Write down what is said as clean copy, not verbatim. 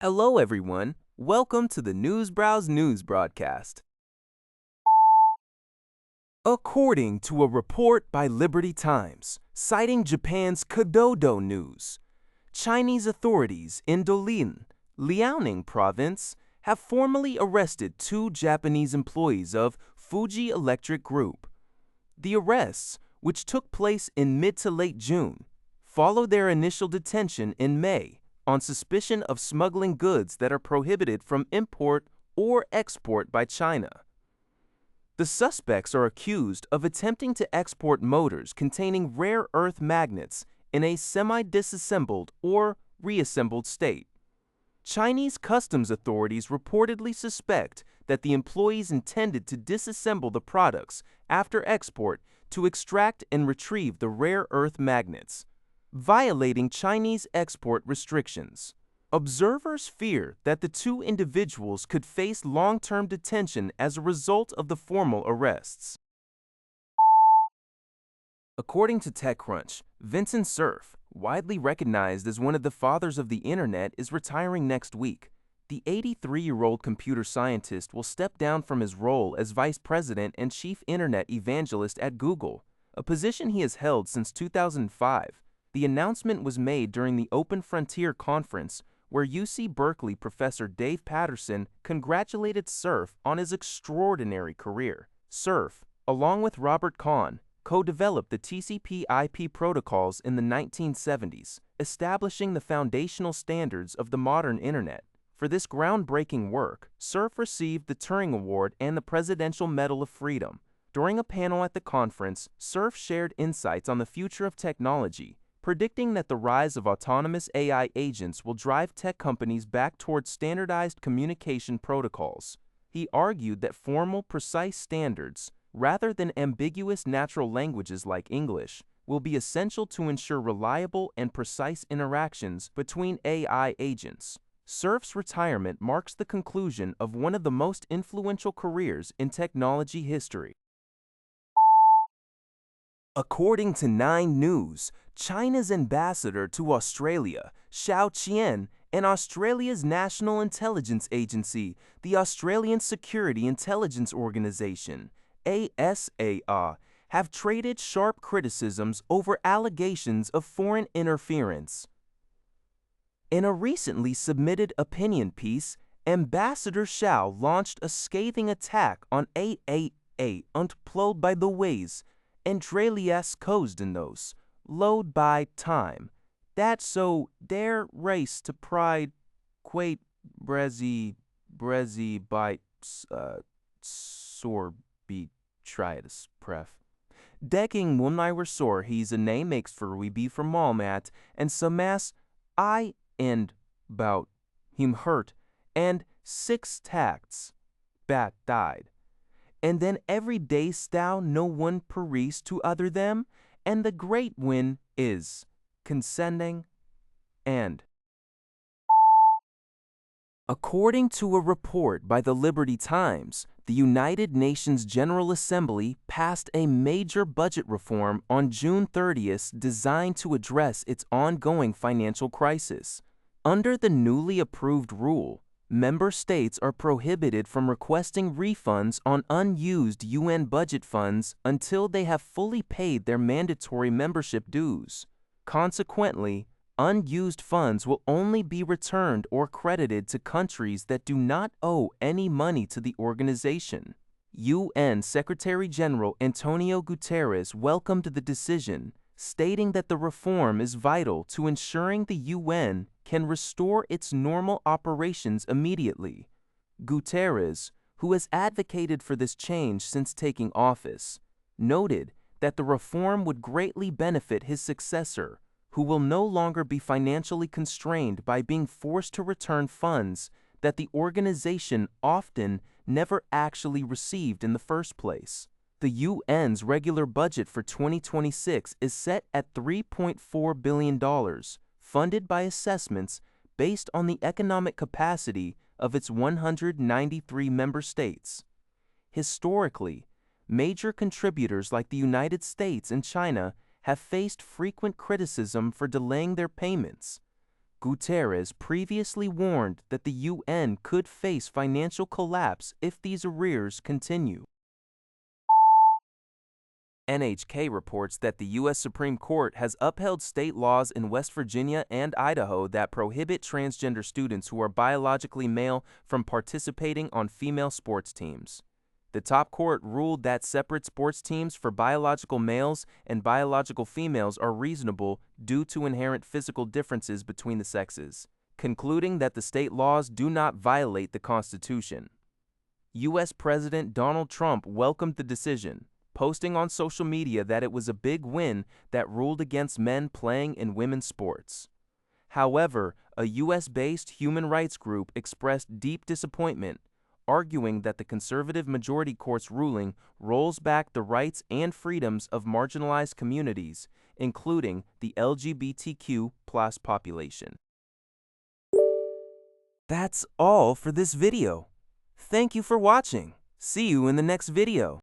Hello, everyone. Welcome to the Newsbrowse News broadcast. According to a report by Liberty Times, citing Japan's Kododo News, Chinese authorities in Dolin, Liaoning Province, have formally arrested two Japanese employees of Fuji Electric Group. The arrests, which took place in mid to late June, followed their initial detention in May on suspicion of smuggling goods that are prohibited from import or export by China. The suspects are accused of attempting to export motors containing rare earth magnets in a semi-disassembled or reassembled state. Chinese customs authorities reportedly suspect that the employees intended to disassemble the products after export to extract and retrieve the rare earth magnets, violating Chinese export restrictions. Observers fear that the two individuals could face long-term detention as a result of the formal arrests. According to TechCrunch, Vinton Cerf, widely recognized as one of the fathers of the internet, is retiring next week. The 83-year-old computer scientist will step down from his role as vice president and chief internet evangelist at Google, a position he has held since 2005. The announcement was made during the Open Frontier Conference, where UC Berkeley professor Dave Patterson congratulated Cerf on his extraordinary career. Cerf, along with Robert Kahn, co-developed the TCP/IP protocols in the 1970s, establishing the foundational standards of the modern internet. For this groundbreaking work, Cerf received the Turing Award and the Presidential Medal of Freedom. During a panel at the conference, Cerf shared insights on the future of technology, predicting that the rise of autonomous AI agents will drive tech companies back towards standardized communication protocols. He argued that formal, precise standards, rather than ambiguous natural languages like English, will be essential to ensure reliable and precise interactions between AI agents. Cerf's retirement marks the conclusion of one of the most influential careers in technology history. According to 9 News, China's ambassador to Australia, Xiao Qian, and Australia's National Intelligence Agency, the Australian Security Intelligence Organisation, ASIO, have traded sharp criticisms over allegations of foreign interference. In a recently submitted opinion piece, Ambassador Xiao launched a scathing attack on AAA upholds by the ways Transgender load by time. That's so their race to pride quite brezi by sor be triatus pref. Decking munaiwer sor he's a name makes for we be from malmat and samas I and bout him hurt and 6 tacts bat died. And then every day stow no one paris to other them, and the great win is consenting and. According to a report by the Liberty Times, the United Nations General Assembly passed a major budget reform on June 30th designed to address its ongoing financial crisis. Under the newly approved rule, member states are prohibited from requesting refunds on unused UN budget funds until they have fully paid their mandatory membership dues. Consequently, unused funds will only be returned or credited to countries that do not owe any money to the organization. UN Secretary-General Antonio Guterres welcomed the decision, stating that the reform is vital to ensuring the UN can restore its normal operations immediately. Guterres, who has advocated for this change since taking office, noted that the reform would greatly benefit his successor, who will no longer be financially constrained by being forced to return funds that the organization often never actually received in the first place. The UN's regular budget for 2026 is set at $3.4 billion, funded by assessments based on the economic capacity of its 193 member states. Historically, major contributors like the United States and China have faced frequent criticism for delaying their payments. Guterres previously warned that the UN could face financial collapse if these arrears continue. NHK reports that the U.S. Supreme Court has upheld state laws in West Virginia and Idaho that prohibit transgender students who are biologically male from participating on female sports teams. The top court ruled that separate sports teams for biological males and biological females are reasonable due to inherent physical differences between the sexes, concluding that the state laws do not violate the Constitution. U.S. President Donald Trump welcomed the decision, posting on social media that it was a big win that ruled against men playing in women's sports. However, a U.S.-based human rights group expressed deep disappointment, arguing that the conservative majority court's ruling rolls back the rights and freedoms of marginalized communities, including the LGBTQ+ population. That's all for this video. Thank you for watching. See you in the next video.